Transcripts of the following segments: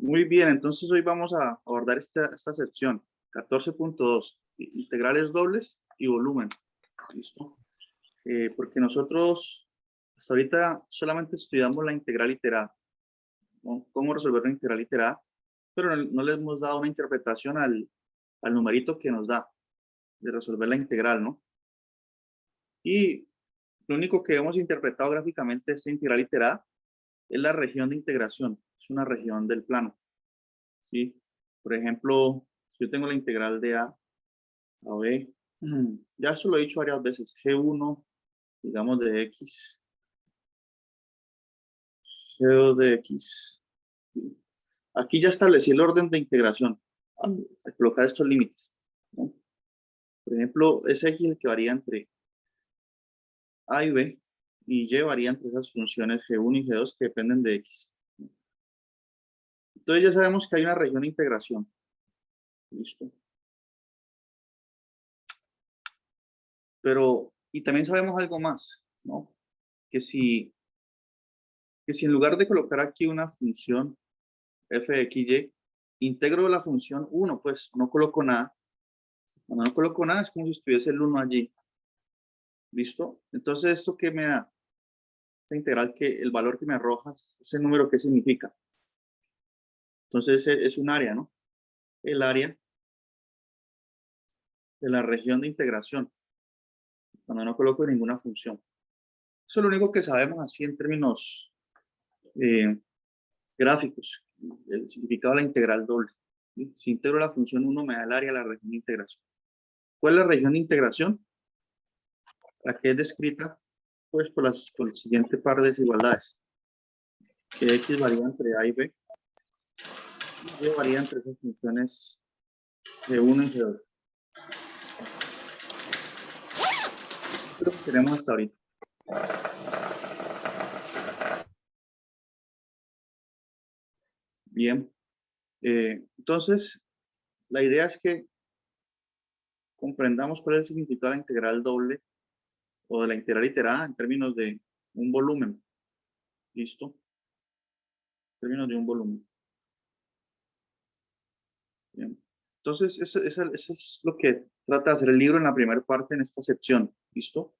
Muy bien, entonces hoy vamos a abordar esta sección 14.2, integrales dobles y volumen. ¿Listo? Porque nosotros hasta ahorita solamente estudiamos la integral iterada, ¿no? Cómo resolver una integral iterada, pero no le hemos dado una interpretación al numerito que nos da de resolver la integral, ¿no? Y lo único que hemos interpretado gráficamente de esta integral iterada es la región de integración, es una región del plano, ¿sí? Por ejemplo, si yo tengo la integral de a b, ya esto lo he dicho varias veces, g1, digamos de x, g2 de x. Aquí ya establecí el orden de integración al colocar estos límites, ¿no? Por ejemplo, es x el que varía entre a y b, y y varía entre esas funciones g1 y g2 que dependen de x. Entonces ya sabemos que hay una región de integración. Listo. Pero, y también sabemos algo más, ¿no? Que si en lugar de colocar aquí una función f de x, y, integro la función 1, pues no coloco nada. Cuando no coloco nada es como si estuviese el 1 allí. ¿Listo? Entonces, ¿esto qué me da? Esta integral, que el valor que me arroja, ese número, ¿qué significa? Entonces, es un área, ¿no? El área de la región de integración, cuando no coloco ninguna función. Eso es lo único que sabemos así en términos gráficos, el significado de la integral doble. ¿Sí? Si integro la función 1, me da el área de la región de integración. ¿Cuál es la región de integración? La que es descrita pues por el siguiente par de desigualdades, que x varía entre a y b, y y varía entre esas funciones g1 y g2. Esto es lo que tenemos hasta ahorita. Bien, entonces la idea es que comprendamos cuál es el significado de la integral doble o de la integral iterada en términos de un volumen. ¿Listo? En términos de un volumen. Bien. Entonces, eso es lo que trata de hacer el libro en la primera parte en esta sección. ¿Listo?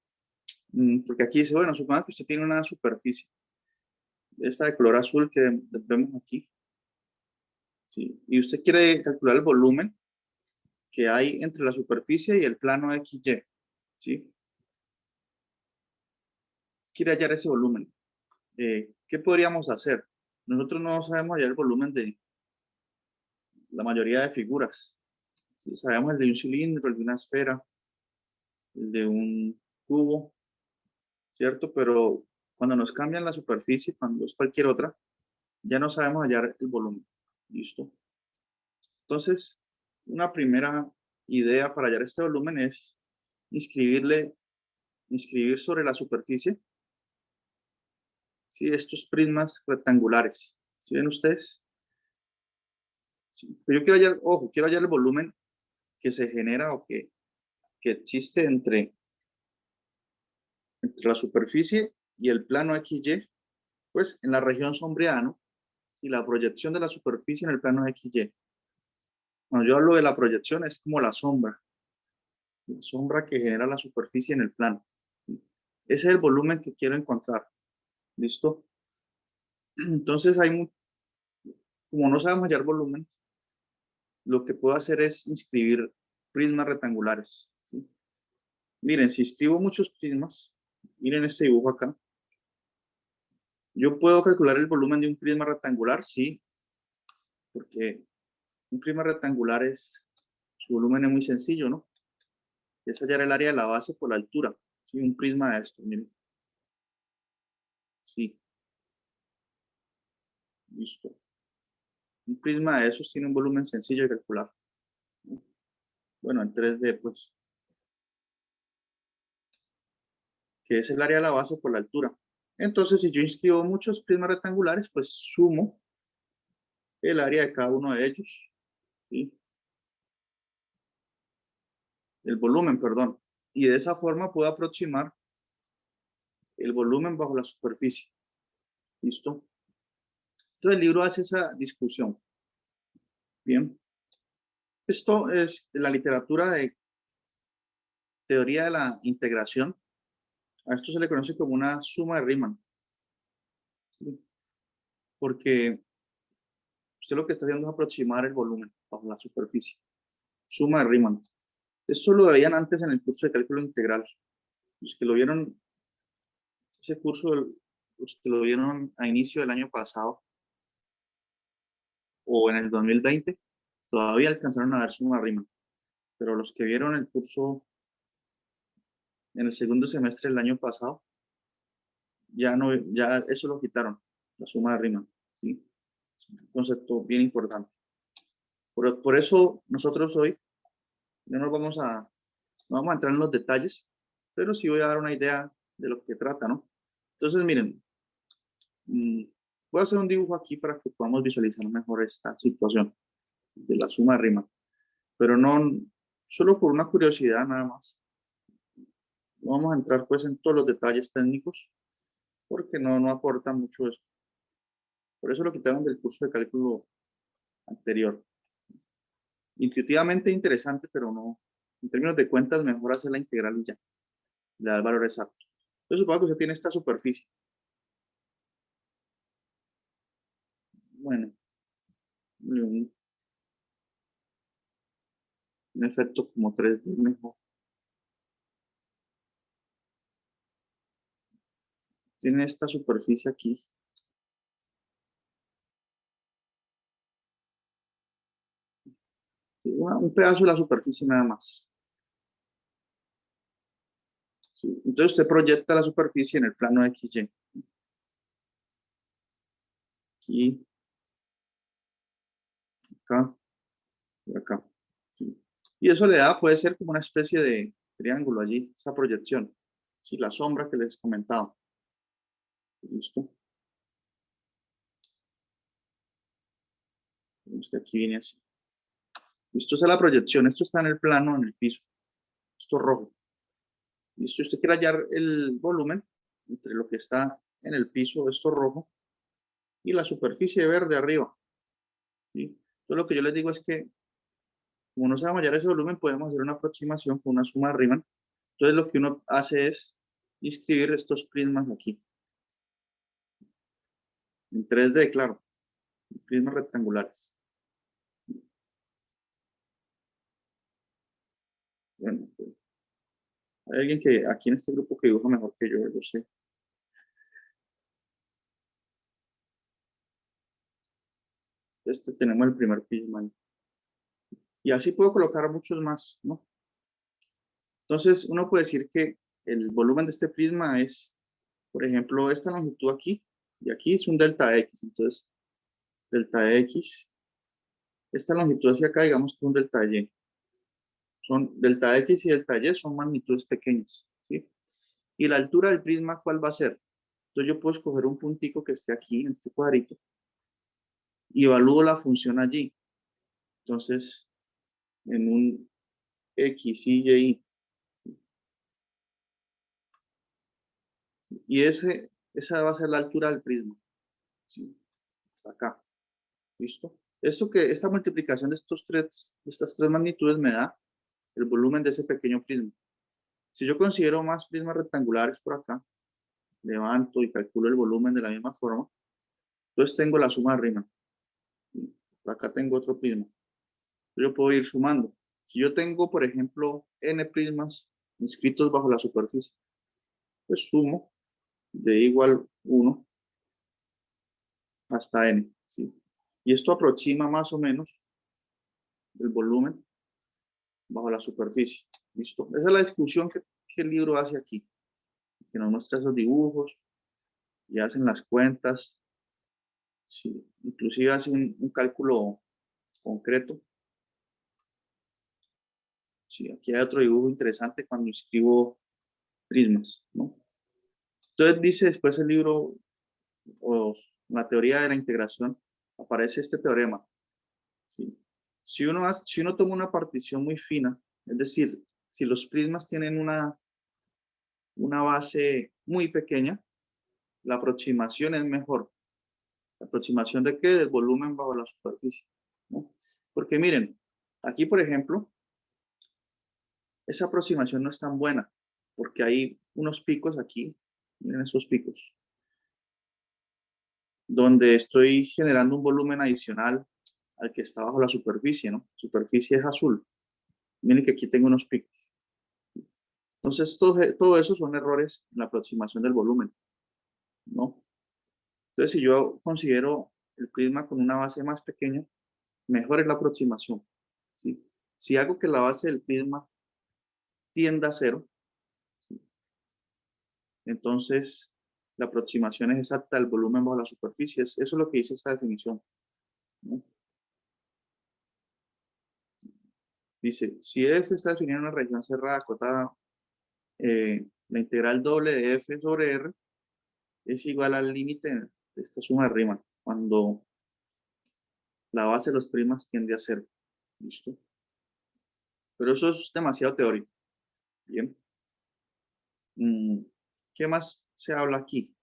Porque aquí dice, bueno, supongamos que usted tiene una superficie, esta de color azul que vemos aquí, ¿sí? Y usted quiere calcular el volumen que hay entre la superficie y el plano XY, ¿sí? Quiere hallar ese volumen. ¿Qué podríamos hacer? Nosotros no sabemos hallar el volumen de la mayoría de figuras. ¿Sí? Sabemos el de un cilindro, el de una esfera, el de un cubo, ¿cierto? Pero cuando nos cambian la superficie, cuando es cualquier otra, ya no sabemos hallar el volumen. ¿Listo? Entonces, una primera idea para hallar este volumen es inscribir sobre la superficie, ¿sí? Estos prismas rectangulares. ¿Sí ven ustedes? Sí. Pero yo quiero hallar, ojo, quiero hallar el volumen que se genera o que existe entre la superficie y el plano XY, pues en la región sombreada, ¿no? Si la proyección de la superficie en el plano XY. Cuando yo hablo de la proyección es como la sombra que genera la superficie en el plano. Ese es el volumen que quiero encontrar. ¿Listo? Entonces, como no sabemos hallar volumen, lo que puedo hacer es inscribir prismas rectangulares. ¿Sí? Miren, si escribo muchos prismas, miren este dibujo acá, yo puedo calcular el volumen de un prisma rectangular, sí, porque un prisma rectangular su volumen es muy sencillo, ¿no? Es hallar el área de la base por la altura. ¿Sí? Un prisma de esto, miren. Sí, listo. Un prisma de esos tiene un volumen sencillo de calcular. Bueno, en 3D, pues. Que es el área de la base por la altura. Entonces, si yo inscribo muchos prismas rectangulares, pues sumo el área de cada uno de ellos. ¿Sí? El volumen, perdón. Y de esa forma puedo aproximar el volumen bajo la superficie. ¿Listo? Entonces el libro hace esa discusión. Bien. Esto es de la literatura de teoría de la integración. A esto se le conoce como una suma de Riemann. ¿Sí? Porque usted lo que está haciendo es aproximar el volumen bajo la superficie. Suma de Riemann. Esto lo veían antes en el curso de cálculo integral. Los que lo vieron, ese curso, los que lo vieron a inicio del año pasado o en el 2020, todavía alcanzaron a ver suma de Riemann. Pero los que vieron el curso en el segundo semestre del año pasado, ya no, ya eso lo quitaron, la suma de Riemann. ¿Sí? Es un concepto bien importante. Por eso nosotros hoy no no vamos a entrar en los detalles, pero sí voy a dar una idea de lo que trata, ¿no? Entonces, miren, voy a hacer un dibujo aquí para que podamos visualizar mejor esta situación de la suma de Riemann, pero no, solo por una curiosidad nada más. No vamos a entrar pues en todos los detalles técnicos, porque no aporta mucho eso. Por eso lo quitaron del curso de cálculo anterior. Intuitivamente interesante, pero no, en términos de cuentas, mejor hacer la integral y ya, le da el valor exacto. Entonces supongo que usted tiene esta superficie. Bueno, un efecto como 3D mejor. Tiene esta superficie aquí. Un pedazo de la superficie nada más. ¿Sí? Entonces usted proyecta la superficie en el plano XY. Aquí, acá y acá. ¿Sí? Y eso le da, puede ser como una especie de triángulo allí, esa proyección. Sí, la sombra que les comentaba. Listo. Vemos que aquí viene así. Esto es la proyección, esto está en el plano, en el piso. Esto rojo. Listo, usted quiere hallar el volumen entre lo que está en el piso, esto rojo, y la superficie verde arriba. ¿Sí? Entonces lo que yo les digo es que, como no sabemos hallar ese volumen, podemos hacer una aproximación con una suma de Riemann. Entonces lo que uno hace es inscribir estos prismas aquí. En 3D, claro. Prismas rectangulares. Bueno, pues, hay alguien que aquí en este grupo que dibuja mejor que yo sé. Tenemos el primer prisma ahí. Y así puedo colocar muchos más, ¿no? Entonces, uno puede decir que el volumen de este prisma es, por ejemplo, esta longitud aquí, y aquí es un delta X. Entonces, delta X, esta longitud hacia acá, digamos que es un delta Y. Delta X y delta Y son magnitudes pequeñas, ¿sí? Y la altura del prisma, ¿cuál va a ser? Entonces, yo puedo escoger un puntico que esté aquí, en este cuadrito, y evalúo la función allí. Entonces, en un X, Y, Y. Y esa va a ser la altura del prisma. ¿Sí? Acá. ¿Listo? Esta multiplicación de estas tres magnitudes me da el volumen de ese pequeño prisma. Si yo considero más prismas rectangulares por acá, levanto y calculo el volumen de la misma forma, entonces tengo la suma de Riemann. Por acá tengo otro prisma. Yo puedo ir sumando. Si yo tengo, por ejemplo, n prismas inscritos bajo la superficie, pues sumo de igual 1 hasta n. ¿Sí? Y esto aproxima más o menos el volumen bajo la superficie. ¿Listo? Esa es la discusión que el libro hace aquí, que nos muestra esos dibujos y hacen las cuentas. Sí, inclusive hace un cálculo concreto. Sí, aquí hay otro dibujo interesante cuando escribo prismas, ¿no? Entonces dice después el libro, o la teoría de la integración, aparece este teorema. ¿Sí? Si uno toma una partición muy fina, es decir, si los prismas tienen una base muy pequeña, la aproximación es mejor. ¿La aproximación de qué? Del volumen bajo la superficie, ¿no? Porque miren, aquí por ejemplo, esa aproximación no es tan buena, porque hay unos picos aquí, miren esos picos, donde estoy generando un volumen adicional al que está bajo la superficie, ¿no? Superficie es azul. Miren que aquí tengo unos picos. Entonces, todo eso son errores en la aproximación del volumen, ¿no? Entonces, si yo considero el prisma con una base más pequeña, mejor es la aproximación, ¿sí? Si hago que la base del prisma tienda a cero, ¿sí? Entonces la aproximación es exacta del volumen bajo la superficie. Eso es lo que dice esta definición, ¿no? Dice, si f está definido en una región cerrada acotada, la integral doble de f sobre r es igual al límite de esta suma de Riemann, cuando la base de los prismas tiende a cero. ¿Listo? Pero eso es demasiado teórico. Bien. ¿Qué más se habla aquí?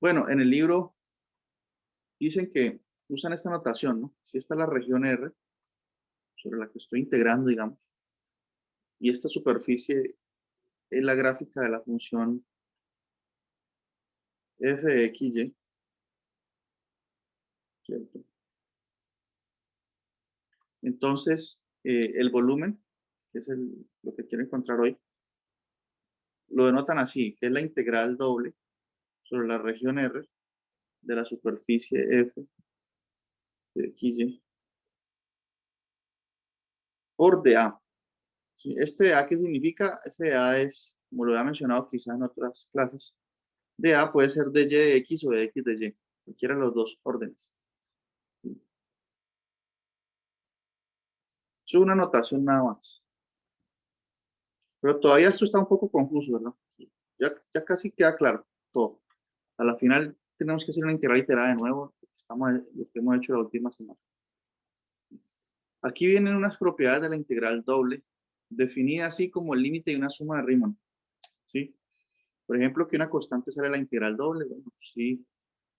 Bueno, en el libro dicen que usan esta notación, ¿no? Si esta es la región R, sobre la que estoy integrando, digamos, y esta superficie es la gráfica de la función f de x, y, ¿cierto? Entonces, el volumen, que es lo que quiero encontrar hoy, lo denotan así, que es la integral doble sobre la región R de la superficie f de x, y por dA. ¿Sí? Este dA, ¿qué significa? Este dA es, como lo había mencionado quizás en otras clases, dA puede ser de y de x o de x de y, cualquiera de los dos órdenes. ¿Sí? Eso es una notación nada más. Pero todavía esto está un poco confuso, ¿verdad? Ya casi queda claro todo. A la final tenemos que hacer una integral iterada de nuevo, lo que hemos hecho la última semana. Aquí vienen unas propiedades de la integral doble, definida así como el límite de una suma de Riemann, ¿sí? Por ejemplo, que una constante sale la integral doble, bueno, sí,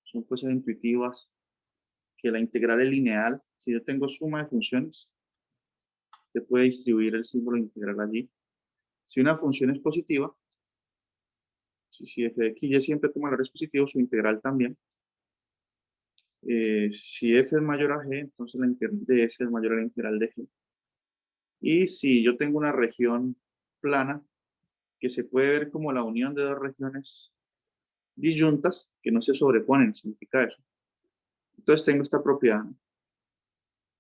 son cosas intuitivas, que la integral es lineal. Si yo tengo suma de funciones, se puede distribuir el símbolo integral allí. Si una función es positiva, si f de x y siempre toma valores positivos, su integral también. Si f es mayor a g, entonces la integral de f es mayor a la integral de g. Y si yo tengo una región plana, que se puede ver como la unión de dos regiones disyuntas, que no se sobreponen, significa eso. Entonces tengo esta propiedad,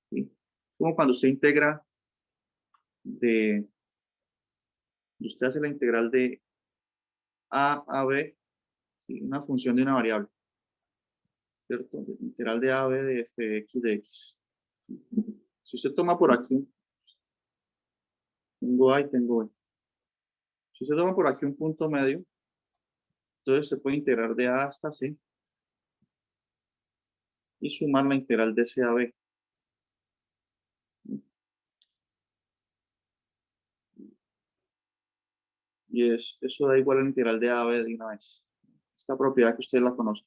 ¿sí? Como cuando usted integra usted hace la integral de a b, ¿sí? Una función de una variable, ¿cierto? La integral de a b de f de x de x. Si usted toma por aquí, tengo a y tengo b. Si usted toma por aquí un punto medio, entonces se puede integrar de a hasta c y sumar la integral de c a b. Y eso da igual a la integral de a b de una vez. Esta propiedad que usted la conoce.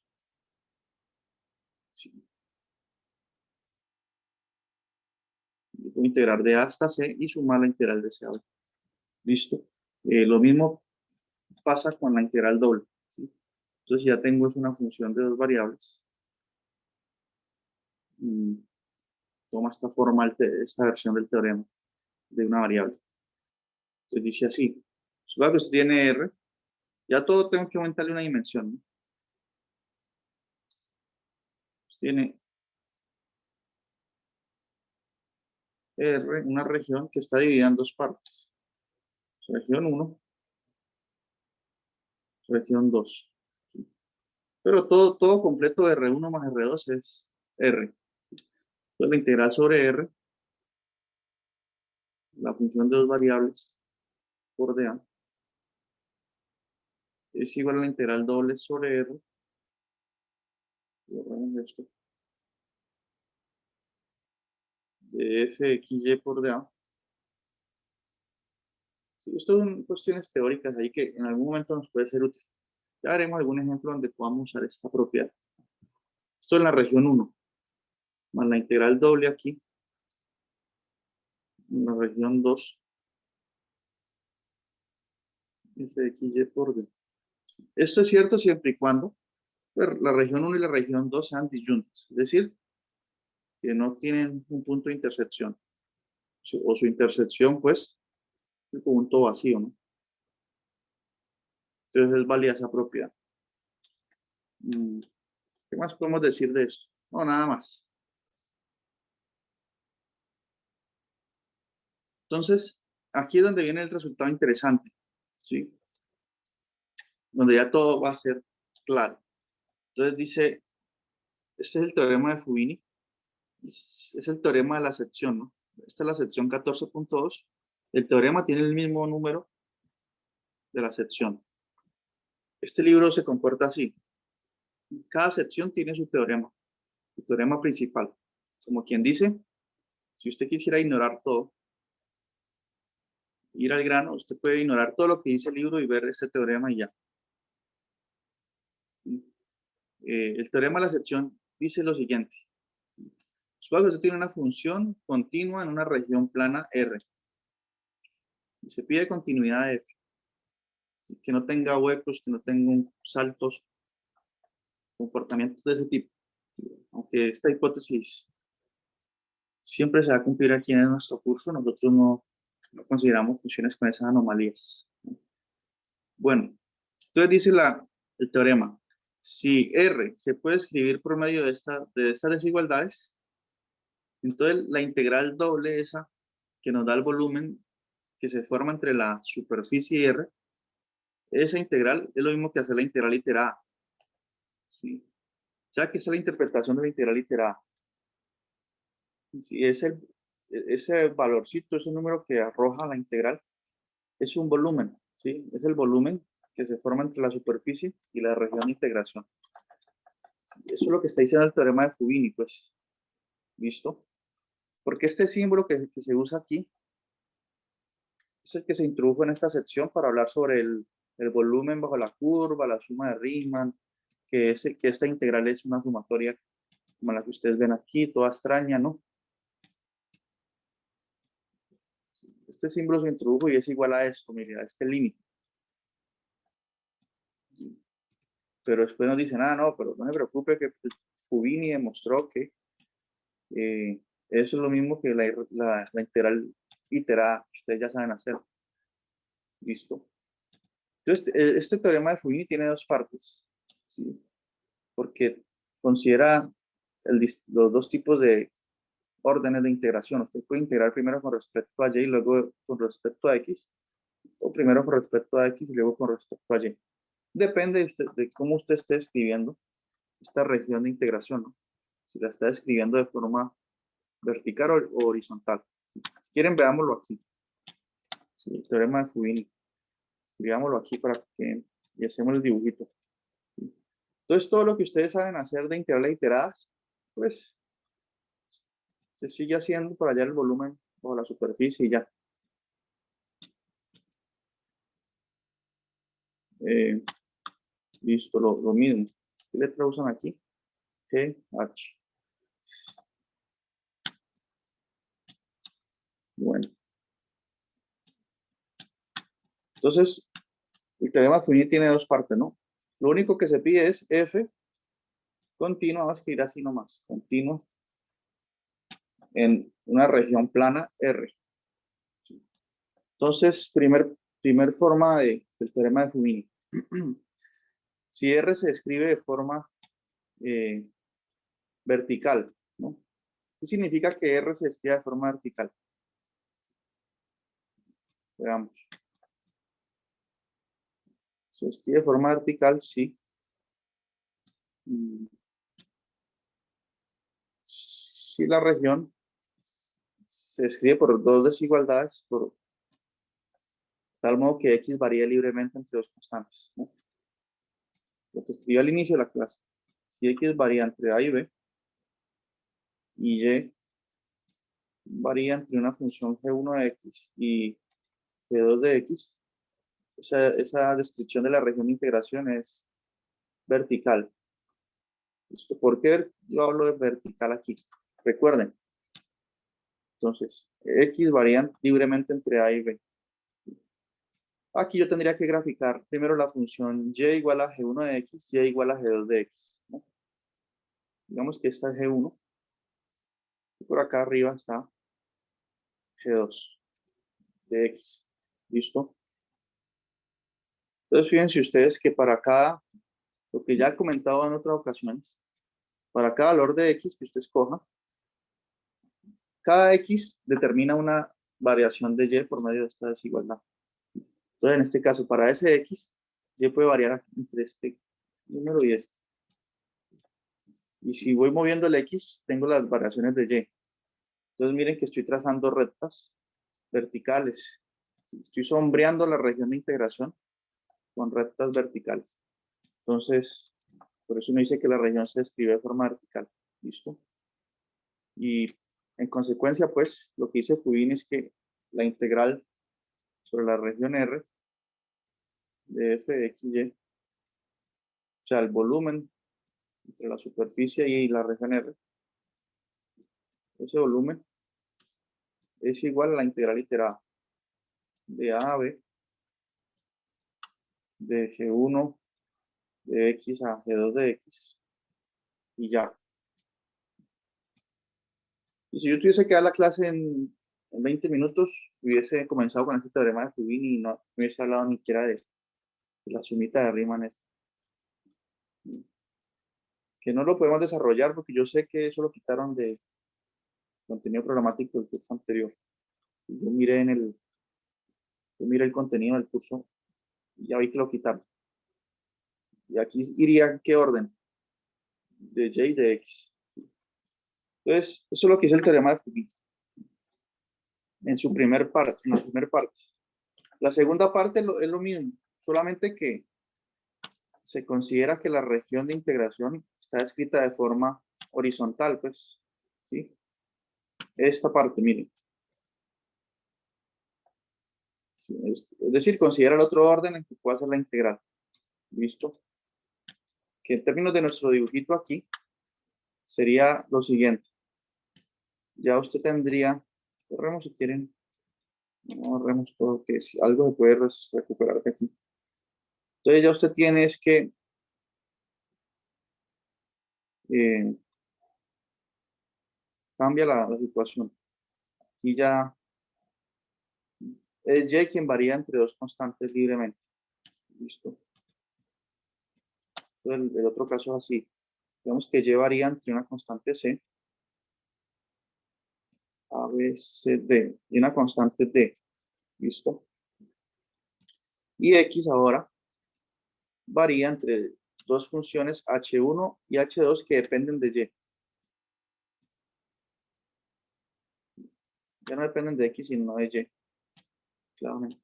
Sí. Yo puedo integrar de a hasta c y sumar la integral de c a b. Listo. Lo mismo pasa con la integral doble, ¿sí? Entonces ya tengo es una función de dos variables. Toma esta forma, esta versión del teorema de una variable. Entonces dice así. Supongo que usted tiene R. Ya todo tengo que aumentarle una dimensión, ¿no? Tiene R, una región que está dividida en dos partes. Región 1, región 2. Pero todo completo de R1 más R2 es R. Entonces la integral sobre R, la función de dos variables por dA, es igual a la integral doble sobre R. Borramos esto. De fxy por dA. Sí, esto son cuestiones teóricas ahí que en algún momento nos puede ser útil. Ya haremos algún ejemplo donde podamos usar esta propiedad. Esto en la región 1, más la integral doble aquí, en la región 2, f de x, y por d. Esto es cierto siempre y cuando pues, la región 1 y la región 2 sean disyuntas, es decir, que no tienen un punto de intersección, o su intersección, pues, el conjunto vacío, ¿no? Entonces es válida esa propiedad. ¿Qué más podemos decir de esto? No, nada más. Entonces, aquí es donde viene el resultado interesante, ¿sí? Donde ya todo va a ser claro. Entonces dice, este es el teorema de Fubini, es el teorema de la sección, ¿no? Esta es la sección 14.2. El teorema tiene el mismo número de la sección. Este libro se comporta así. Cada sección tiene su teorema principal. Como quien dice, si usted quisiera ignorar todo, ir al grano, usted puede ignorar todo lo que dice el libro y ver este teorema y ya. El teorema de la sección dice lo siguiente. Supongo que usted tiene una función continua en una región plana R. Y se pide continuidad de F. Que no tenga huecos, que no tenga saltos, comportamientos de ese tipo. Aunque esta hipótesis siempre se va a cumplir aquí en nuestro curso, nosotros no consideramos funciones con esas anomalías. Bueno, entonces dice el teorema, si R se puede escribir por medio de estas desigualdades, entonces la integral doble esa que nos da el volumen que se forma entre la superficie y R, esa integral es lo mismo que hacer la integral iterada. ¿Sí? O sea, que esa es la interpretación de la integral iterada. ¿Sí? Ese valorcito, ese número que arroja la integral, es un volumen. ¿Sí? Es el volumen que se forma entre la superficie y la región de integración. Eso es lo que está diciendo el teorema de Fubini, pues. ¿Listo? Porque este símbolo que se usa aquí es el que se introdujo en esta sección para hablar sobre el volumen bajo la curva, la suma de Riemann, que esta integral es una sumatoria como la que ustedes ven aquí, toda extraña, ¿no? Este símbolo se introdujo y es igual a esto, mire, a este límite. Pero después nos dicen, no, pero no se preocupe que Fubini demostró que eso es lo mismo que la integral iterada, ustedes ya saben hacer. ¿Listo? Entonces, este teorema de Fubini tiene dos partes, ¿sí? Porque considera los dos tipos de órdenes de integración. Usted puede integrar primero con respecto a y y luego con respecto a x, o primero con respecto a x y luego con respecto a y. Depende de cómo usted esté escribiendo esta región de integración, ¿no? Si la está escribiendo de forma vertical o horizontal. Si quieren, veámoslo aquí. Sí, el teorema de Fubini. Escribámoslo aquí para que y hacemos el dibujito. Entonces, todo lo que ustedes saben hacer de integrales iteradas, pues se sigue haciendo para hallar el volumen bajo la superficie y ya. Listo, lo mismo. ¿Qué letra usan aquí? G, H. Bueno. Entonces, el teorema de Fubini tiene dos partes, ¿no? Lo único que se pide es F continua, vamos a escribir así nomás, continua en una región plana R. Entonces, primer forma del teorema de Fubini. Si R se escribe de forma vertical, ¿no? ¿Qué significa que R se escribe de forma vertical? Veamos. Se escribe de forma vertical, sí. Si la región se escribe por dos desigualdades, por tal modo que X varía libremente entre dos constantes, ¿no? Lo que escribí al inicio de la clase. Si X varía entre A y B, y Y varía entre una función G1 de X y G2 de X, esa descripción de la región de integración es vertical. ¿Por qué yo hablo de vertical aquí? Recuerden, Entonces, X varían libremente entre A y B. Aquí yo tendría que graficar primero la función y igual a G1 de X, y igual a G2 de X, ¿no? Digamos que esta es G1, y por acá arriba está G2 de X. ¿Listo? Entonces, fíjense ustedes que para cada, lo que ya he comentado en otras ocasiones, para cada valor de X que usted escoja, cada X determina una variación de Y por medio de esta desigualdad. Entonces, en este caso, para ese X, Y puede variar entre este número y este. Y si voy moviendo el X, tengo las variaciones de Y. Entonces, miren que estoy trazando rectas verticales. Estoy sombreando la región de integración con rectas verticales. Entonces, por eso uno dice que la región se describe de forma vertical. ¿Listo? Y en consecuencia, pues, lo que dice Fubini es que la integral sobre la región R de f de x, y, o sea, el volumen entre la superficie y la región R, ese volumen es igual a la integral iterada de A a B de G1 de X a G2 de X y ya. Y si yo tuviese que dar la clase en 20 minutos, hubiese comenzado con este teorema de Fubini y no hubiese hablado ni siquiera de la sumita de Riemann, que no lo podemos desarrollar porque yo sé que eso lo quitaron de contenido programático del curso anterior. Yo miré el contenido del curso y ya vi que lo quitaron. Y aquí iría en qué orden, de Y y de X. Entonces, eso es lo que dice el teorema de Fubini en su primer parte, en la primera parte. La segunda parte es lo mismo, solamente que se considera que la región de integración está escrita de forma horizontal, pues, ¿sí? Esta parte, miren. ¿Sí? Es decir, considera el otro orden en que pueda hacer la integral. ¿Listo? Que en términos de nuestro dibujito aquí, sería lo siguiente. Ya usted tendría, corremos si quieren, no corremos todo, que si algo se puede recuperar de aquí. Entonces ya usted tiene es que cambia la situación. Aquí ya es Y quien varía entre dos constantes libremente. ¿Listo? Entonces el otro caso es así. Digamos que Y varía entre una constante C, A, B, C, D, y una constante D. ¿Listo? Y X ahora varía entre dos funciones H1 y H2 que dependen de Y. Ya no dependen de X, sino de Y. Claramente.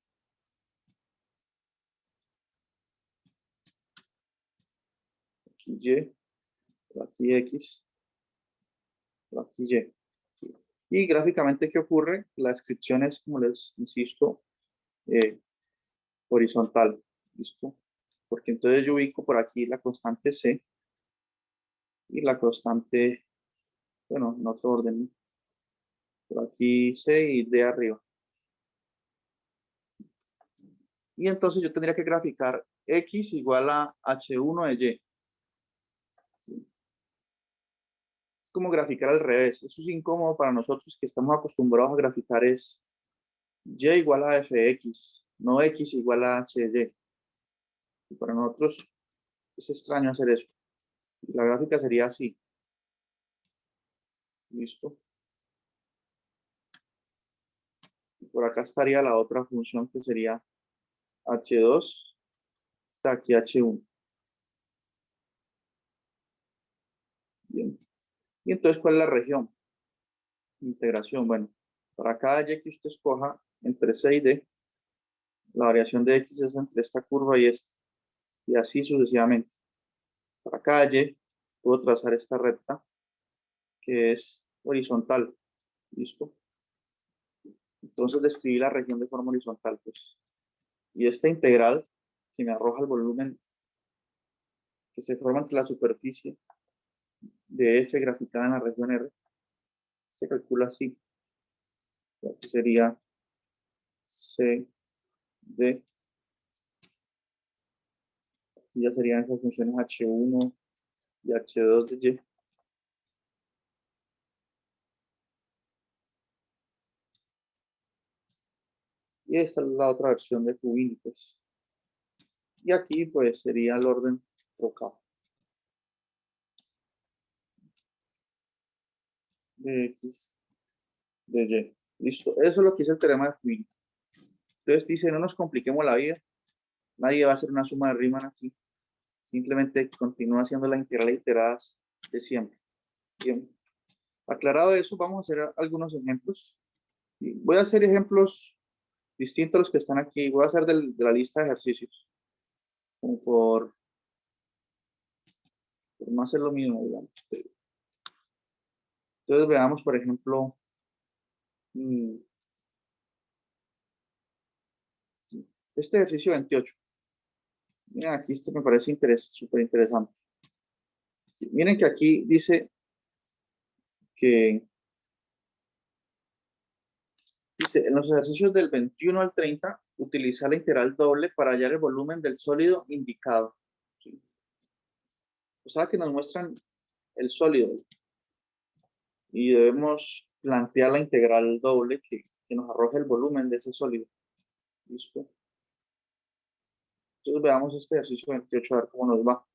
Aquí Y, aquí X, aquí Y. Y gráficamente, ¿qué ocurre? La descripción es, como les insisto, horizontal. ¿Listo? Porque entonces yo ubico por aquí la constante C y la constante, bueno, en otro orden, ¿no? Por aquí C y D arriba. Y entonces yo tendría que graficar X igual a H1 de Y. ¿Sí? Es como graficar al revés. Eso es incómodo para nosotros que estamos acostumbrados a graficar es Y igual a f de X, no X igual a H de Y. Y para nosotros es extraño hacer eso. La gráfica sería así. ¿Listo? Y por acá estaría la otra función que sería H2, está aquí H1. Bien. Y entonces, ¿cuál es la región? Integración. Bueno, para cada Y que usted escoja entre C y D, la variación de X es entre esta curva y esta. Y así sucesivamente. Para cada Y, puedo trazar esta recta que es horizontal. ¿Listo? Entonces describí la región de forma horizontal, pues. Y esta integral que me arroja el volumen que se forma entre la superficie de F graficada en la región R, se calcula así. Aquí sería C, D. Aquí ya serían esas funciones H1 y H2 de Y. Y esta es la otra versión de Fubini, pues. Y aquí, pues, sería el orden trocado. De X, de Y. Listo. Eso es lo que es el teorema de Fubini. Entonces dice, no nos compliquemos la vida. Nadie va a hacer una suma de Riemann aquí. Simplemente continúa haciendo las integrales iteradas de siempre. Bien. Aclarado eso, vamos a hacer algunos ejemplos. Voy a hacer ejemplos distintos a los que están aquí. Voy a hacer de la lista de ejercicios. Como por no hacer lo mismo, digamos. Entonces veamos, por ejemplo, este ejercicio 28. Miren, aquí este me parece súper interesante. Miren que aquí dice que en los ejercicios del 21 al 30, utilizar la integral doble para hallar el volumen del sólido indicado. ¿Sí? O sea que nos muestran el sólido y debemos plantear la integral doble que nos arroje el volumen de ese sólido. ¿Listo? Entonces veamos este ejercicio 28 a ver cómo nos va.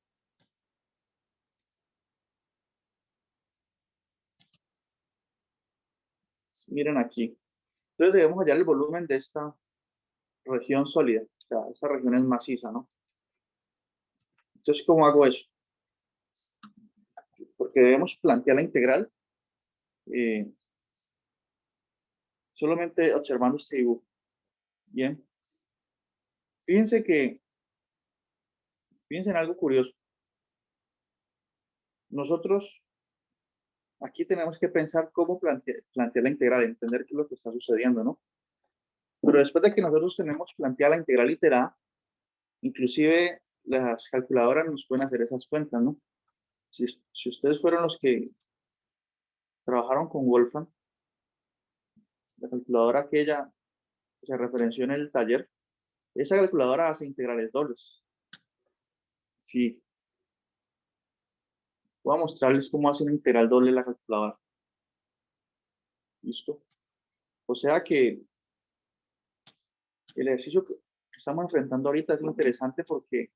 Miren aquí. Entonces debemos hallar el volumen de esta región sólida. O sea, esta región es maciza, ¿no? Entonces, ¿cómo hago eso? Porque debemos plantear la integral solamente observando este dibujo. Bien. Fíjense en algo curioso. Nosotros aquí tenemos que pensar cómo plantear la integral, entender qué es lo que está sucediendo, ¿no? Pero después de que nosotros tenemos planteada la integral iterada, inclusive las calculadoras nos pueden hacer esas cuentas, ¿no? Si ustedes fueron los que trabajaron con Wolfram, la calculadora aquella que se referenció en el taller, esa calculadora hace integrales dobles. Sí, voy a mostrarles cómo hace una integral doble la calculadora. ¿Listo? O sea que el ejercicio que estamos enfrentando ahorita es interesante porque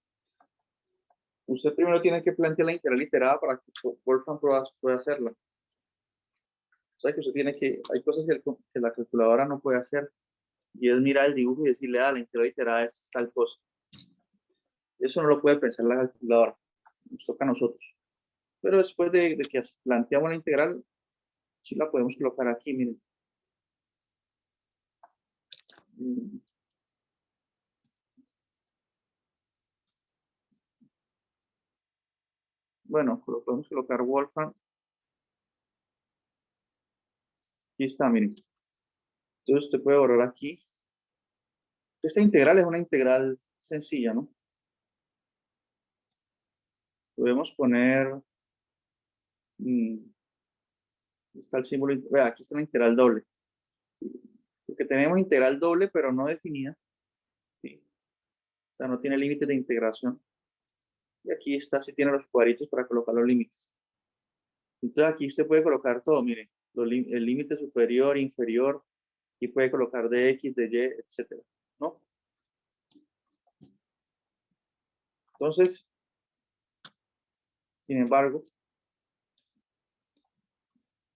usted primero tiene que plantear la integral iterada para que Wolfram pueda hacerla. O sea que usted tiene que, hay cosas que la calculadora no puede hacer y es mirar el dibujo y decirle, la integral iterada es tal cosa. Eso no lo puede pensar la calculadora, nos toca a nosotros. Pero después de que planteamos la integral, sí la podemos colocar aquí, miren. Bueno, lo podemos colocar Wolfram. Aquí está, miren. Entonces usted puede borrar aquí. Esta integral es una integral sencilla, ¿no? Podemos poner, está el símbolo, vea, aquí está la integral doble. Porque tenemos integral doble, pero no definida. ¿Sí? O sea, no tiene límites de integración. Y aquí está, sí tiene los cuadritos para colocar los límites. Entonces aquí usted puede colocar todo, miren, el límite superior, inferior, y puede colocar de X, de Y, etcétera, ¿no? Entonces, sin embargo,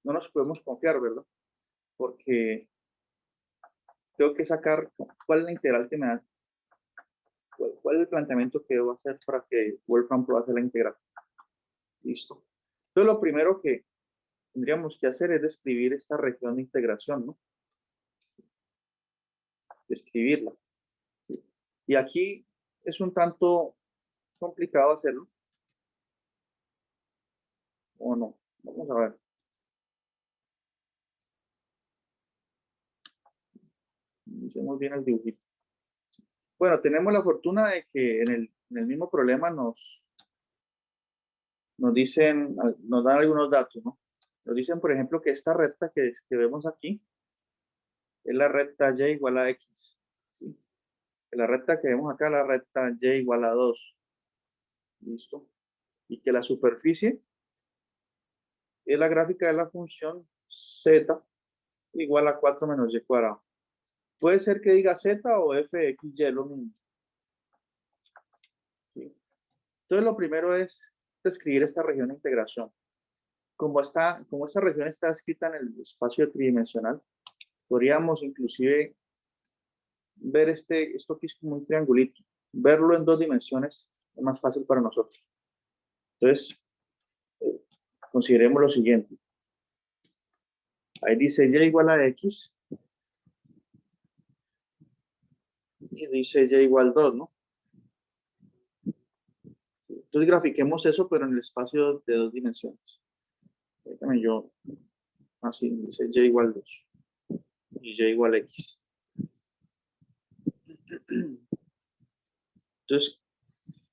no nos podemos confiar, ¿verdad? Porque tengo que sacar cuál es la integral que me da, cuál es el planteamiento que debo hacer para que Wolfram pueda hacer la integral. Listo. Entonces, lo primero que tendríamos que hacer es describir esta región de integración, ¿no? Describirla. ¿Sí? Y aquí es un tanto complicado hacerlo, ¿o no? Vamos a ver. Hicimos bien el dibujito. Bueno, tenemos la fortuna de que en el mismo problema nos dicen, nos dan algunos datos, ¿no? Nos dicen, por ejemplo, que esta recta que vemos aquí es la recta y igual a x. ¿Sí? La recta que vemos acá, la recta y igual a 2. ¿Listo? Y que la superficie es la gráfica de la función z igual a 4 menos y cuadrado. Puede ser que diga z o f de x, y, lo mismo. ¿Sí? Entonces, lo primero es describir esta región de integración. Como esta región está escrita en el espacio tridimensional, podríamos inclusive ver esto aquí es como un triangulito. Verlo en 2 dimensiones es más fácil para nosotros. Entonces, consideremos lo siguiente. Ahí dice y igual a x. Y dice y igual 2, ¿no? Entonces grafiquemos eso, pero en el espacio de 2 dimensiones. Ahí también yo, así, dice y igual 2. Y y igual x. Entonces,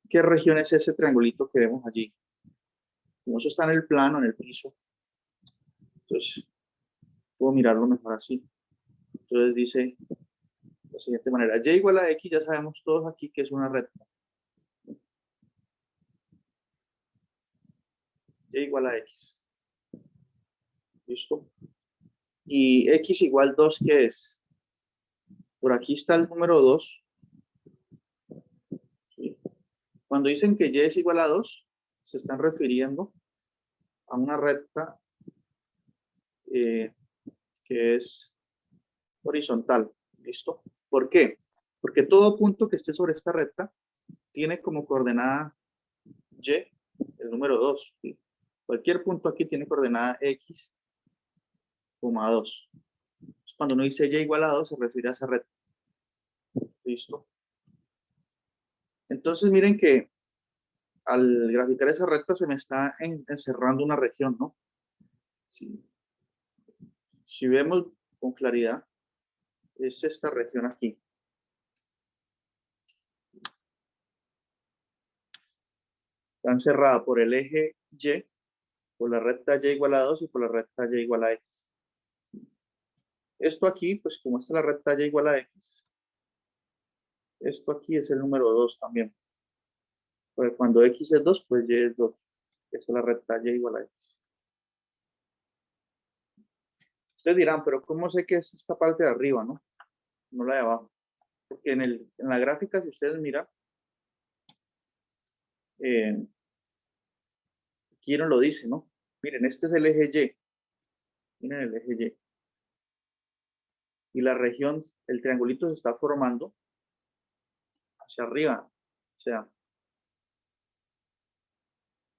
¿qué región es ese triangulito que vemos allí? Como eso está en el plano, en el piso, entonces puedo mirarlo mejor así. Entonces dice de la siguiente manera, y igual a x, ya sabemos todos aquí que es una recta. Y igual a x. ¿Listo? Y x igual 2, ¿qué es? Por aquí está el número 2. ¿Sí? Cuando dicen que y es igual a 2, se están refiriendo a una recta que es horizontal. ¿Listo? ¿Por qué? Porque todo punto que esté sobre esta recta tiene como coordenada y el número 2. ¿Sí? Cualquier punto aquí tiene coordenada x, 2. Cuando uno dice y igual a 2, se refiere a esa recta. ¿Listo? Entonces, miren que al graficar esa recta se me está encerrando una región, ¿no? Si vemos con claridad, es esta región aquí. Está encerrada por el eje y, por la recta y igual a 2 y por la recta y igual a x. Esto aquí, pues como está la recta y igual a x, esto aquí es el número 2 también. Porque cuando x es 2, pues y es 2. Esta es la recta y igual a x. Ustedes dirán, pero ¿cómo sé que es esta parte de arriba, no? No la de abajo. Porque en la gráfica, si ustedes miran, aquí no lo dice, ¿no? Miren, este es el eje y. Miren el eje y. Y la región, el triangulito se está formando hacia arriba. O sea,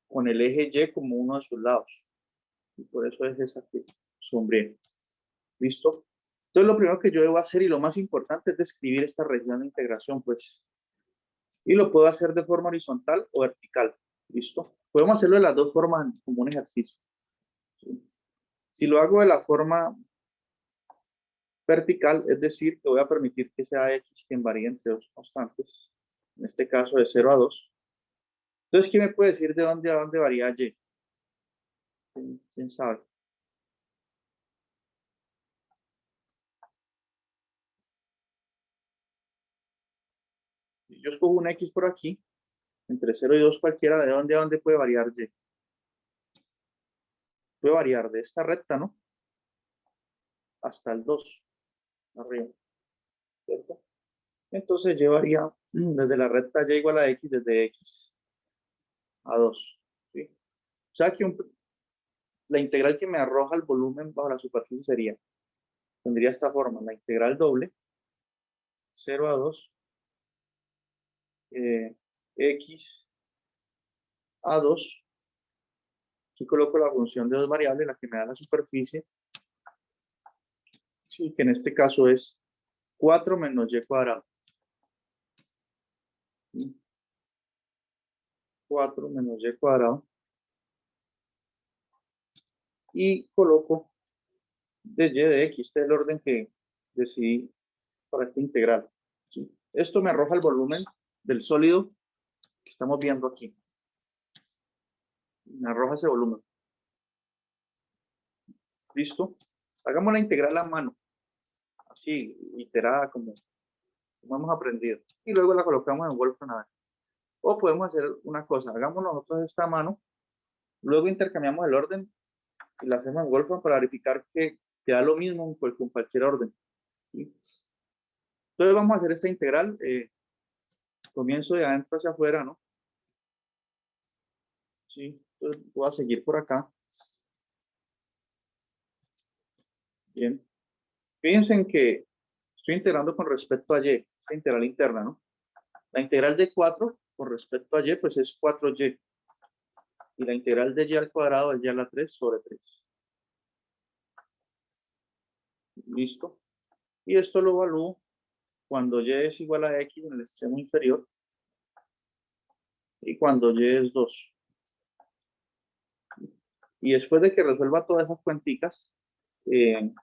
con el eje y como uno de sus lados. Y por eso es esa que sombría. ¿Listo? Entonces, lo primero que yo debo hacer y lo más importante es describir esta región de integración, pues. Y lo puedo hacer de forma horizontal o vertical. ¿Listo? Podemos hacerlo de las dos formas como un ejercicio. ¿Sí? Si lo hago de la forma vertical, es decir, que voy a permitir que sea x quien varíe entre dos constantes, en este caso de 0 a 2. Entonces, ¿quién me puede decir de dónde a dónde varía y? ¿Quién sabe? Si yo escojo un x por aquí, entre 0 y 2 cualquiera, ¿de dónde a dónde puede variar y? Puede variar de esta recta, ¿no? Hasta el 2, arriba, ¿cierto? Entonces llevaría desde la recta y igual a x, desde x a 2. ¿Sí? O sea que la integral que me arroja el volumen bajo la superficie tendría esta forma, la integral doble, 0 a 2, x a 2. Aquí coloco la función de dos variables, la que me da la superficie, sí, que en este caso es 4 menos y cuadrado. 4 menos y cuadrado. Y coloco de y de x, este es el orden que decidí para esta integral. ¿Sí? Esto me arroja el volumen del sólido que estamos viendo aquí. Me arroja ese volumen. ¿Listo? Hagamos la integral a mano. así, iterada, como hemos aprendido. Y luego la colocamos en Wolfram a ver. O podemos hacer una cosa, hagamos nosotros esta a mano, luego intercambiamos el orden y la hacemos en Wolfram para verificar que da lo mismo con cualquier orden. ¿Sí? Entonces vamos a hacer esta integral, comienzo de adentro hacia afuera, ¿no? Sí, entonces voy a seguir por acá. Bien. Fíjense que estoy integrando con respecto a y, esta integral interna, ¿no? La integral de 4 con respecto a y, pues es 4y. Y la integral de y al cuadrado es y a la 3 sobre 3. Listo. Y esto lo evalúo cuando y es igual a x en el extremo inferior y cuando y es 2. Y después de que resuelva todas esas cuenticas, el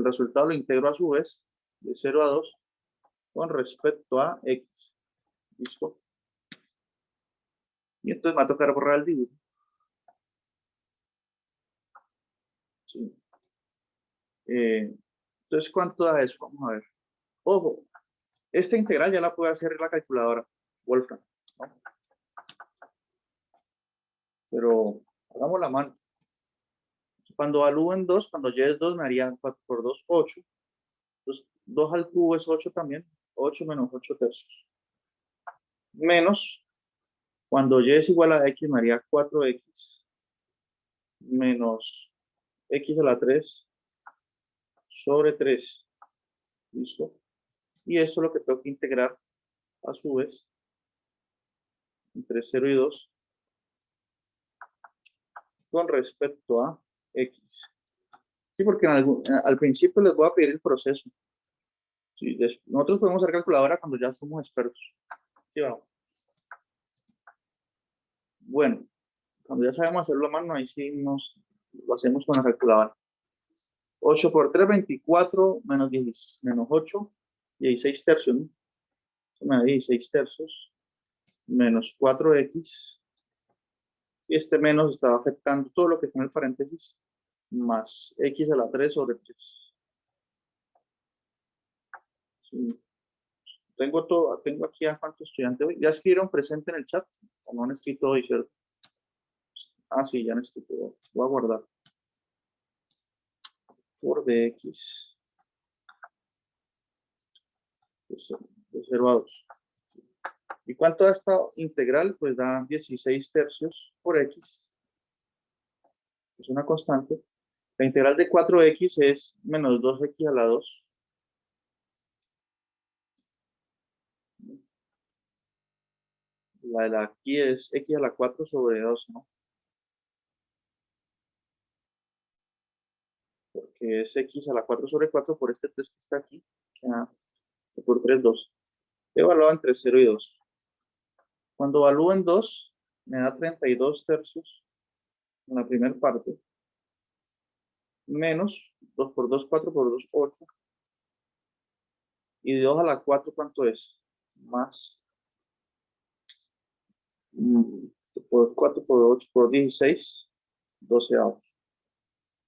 resultado lo integro a su vez de 0 a 2 con respecto a x. ¿Listo? Y entonces me va a tocar borrar el dibujo. Sí. Entonces, ¿cuánto da eso? Vamos a ver. Ojo, esta integral ya la puede hacer la calculadora, Wolfram, ¿no? Pero hagamos la mano. Cuando evalúo en 2, cuando y es 2, me haría 4 por 2, 8. Entonces, 2 al cubo es 8 también. 8 menos 8 tercios. Menos, cuando y es igual a x, me haría 4x menos x a la 3 sobre 3. ¿Listo? Y eso es lo que tengo que integrar a su vez entre 0 y 2 con respecto a x. Sí, porque al principio les voy a pedir el proceso. Sí, nosotros podemos hacer calculadora cuando ya somos expertos. ¿Sí, vamos? Bueno, cuando ya sabemos hacerlo a mano, ahí sí lo hacemos con la calculadora. 8 por 3, 24, menos 10, menos 8, 16 tercios, ¿no? Me da 16 tercios, menos 4x, y este menos estaba afectando todo lo que está en el paréntesis, más x a la 3 sobre 3. Sí. Tengo aquí a cuántos estudiantes hoy. ¿Ya escribieron presente en el chat? ¿O no han escrito hoy, cierto? Ah, sí, ya han escrito. Voy a guardar. Por dx. De 0 a 2. ¿Y cuánto da esta integral? Pues da 16 tercios por x. Es una constante. La integral de 4x es menos 2x a la 2. La de aquí es x a la 4 sobre 2, ¿no? Porque es x a la 4 sobre 4 por este 3 que está aquí. Por 3, 2. Evaluado entre 0 y 2. Cuando evalúo en 2, me da 32 tercios en la primera parte. Menos 2 por 2, 4 por 2, 8. Y de 2 a la 4, ¿cuánto es? Más por 4 por 8 por 16, 12avos.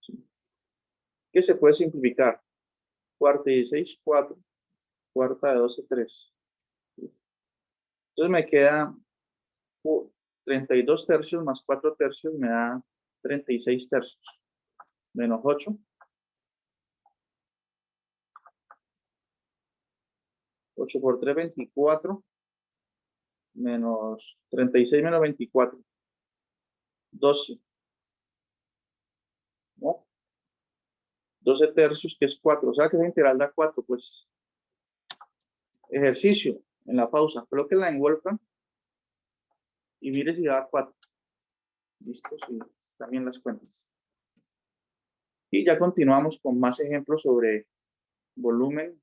¿Sí? ¿Qué se puede simplificar? Cuarta de 16, 4. Cuarta de 12, 3. ¿Sí? Entonces me queda 32 tercios más 4 tercios me da 36 tercios. Menos 8. 8 por 3, 24. Menos 36 menos 24. 12. ¿No? 12 tercios, que es 4. O sea que esa integral da 4, pues. Ejercicio, en la pausa. Colóquenla en Wolfram y mire si da 4. Listo, sí, están bien las cuentas. Y ya continuamos con más ejemplos sobre volumen